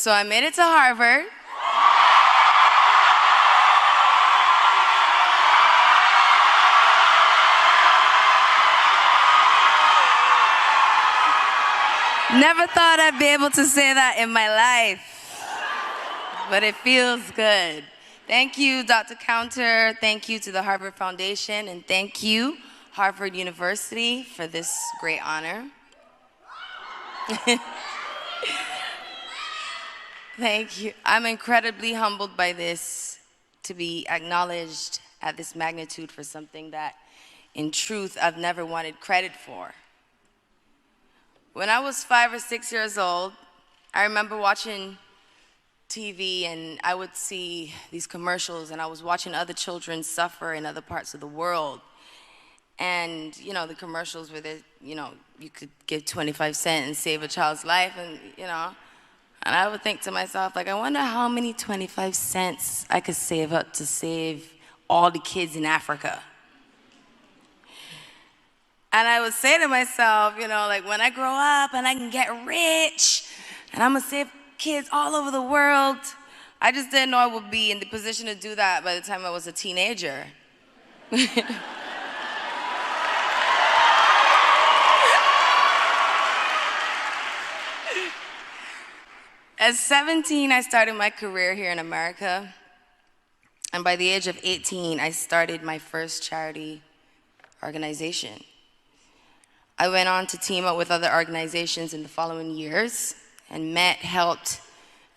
So I made it to Harvard. Never thought I'd be able to say that in my life, but it feels good. Thank you, Dr. Counter. Thank you to the Harvard Foundation, and thank you, Harvard University, for this great honor. Thank you. I'm incredibly humbled by this, to be acknowledged at this magnitude for something that, in truth, I've never wanted credit for. When I was 5 or 6 years old, I remember watching TV and I would see these commercials and I was watching other children suffer in other parts of the world. And, you know, the commercials where, you could give 25 cents and save a child's life and I would think to myself, like, I wonder how many 25 cents I could save up to save all the kids in Africa. And I would say to myself, like, when I grow up and I can get rich and I'm gonna save kids all over the world, I just didn't know I would be in the position to do that by the time I was a teenager. At 17, I started my career here in America. And by the age of 18, I started my first charity organization. I went on to team up with other organizations in the following years and met, helped,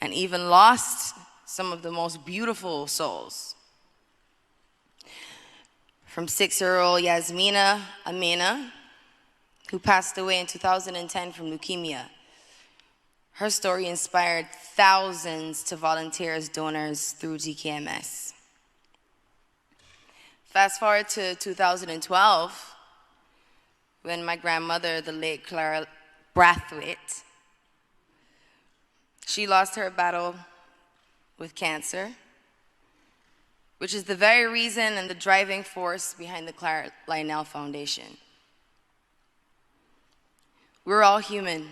and even lost some of the most beautiful souls. From 6-year-old Yasmina Amina, who passed away in 2010 from leukemia. Her story inspired thousands to volunteer as donors through DKMS. Fast forward to 2012, when my grandmother, the late Clara Brathwaite, she lost her battle with cancer, which is the very reason and the driving force behind the Clara Lionel Foundation. We're all human,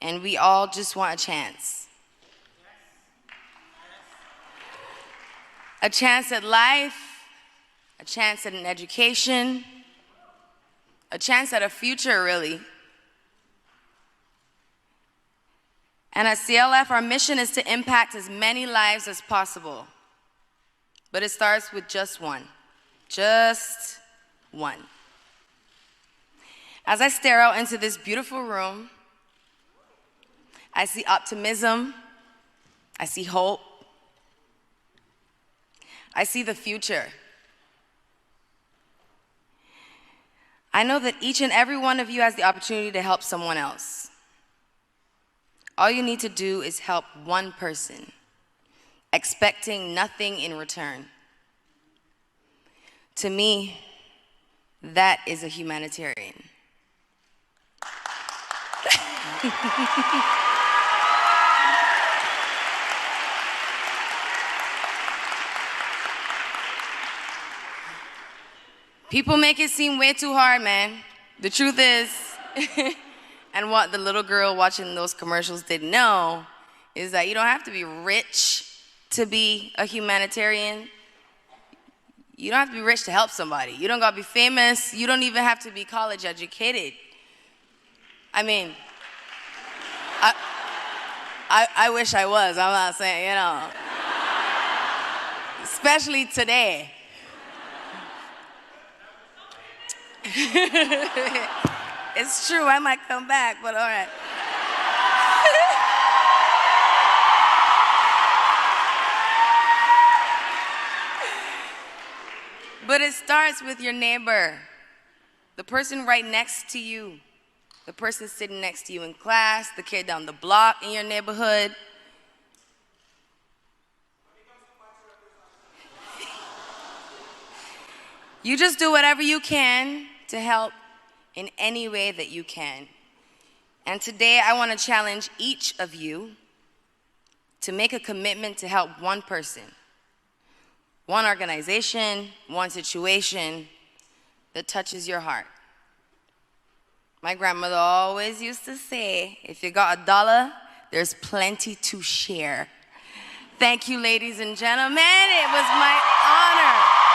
and we all just want a chance. A chance at life, a chance at an education, a chance at a future, really. And at CLF, our mission is to impact as many lives as possible. But it starts with just one. Just one. As I stare out into this beautiful room, I see optimism, I see hope, I see the future. I know that each and every one of you has the opportunity to help someone else. All you need to do is help one person, expecting nothing in return. To me, that is a humanitarian. People make it seem way too hard, man. The truth is, and what the little girl watching those commercials didn't know, is that you don't have to be rich to be a humanitarian. You don't have to be rich to help somebody. You don't gotta be famous. You don't even have to be college educated. I mean, I wish I was. I'm not saying, especially today. It's true, I might come back, but all right. But it starts with your neighbor, the person right next to you, the person sitting next to you in class, the kid down the block in your neighborhood. You just do whatever you can to help in any way that you can. And today I want to challenge each of you to make a commitment to help one person, one organization, one situation that touches your heart. My grandmother always used to say, if you got $1 there's plenty to share. Thank you, ladies and gentlemen. It was my honor.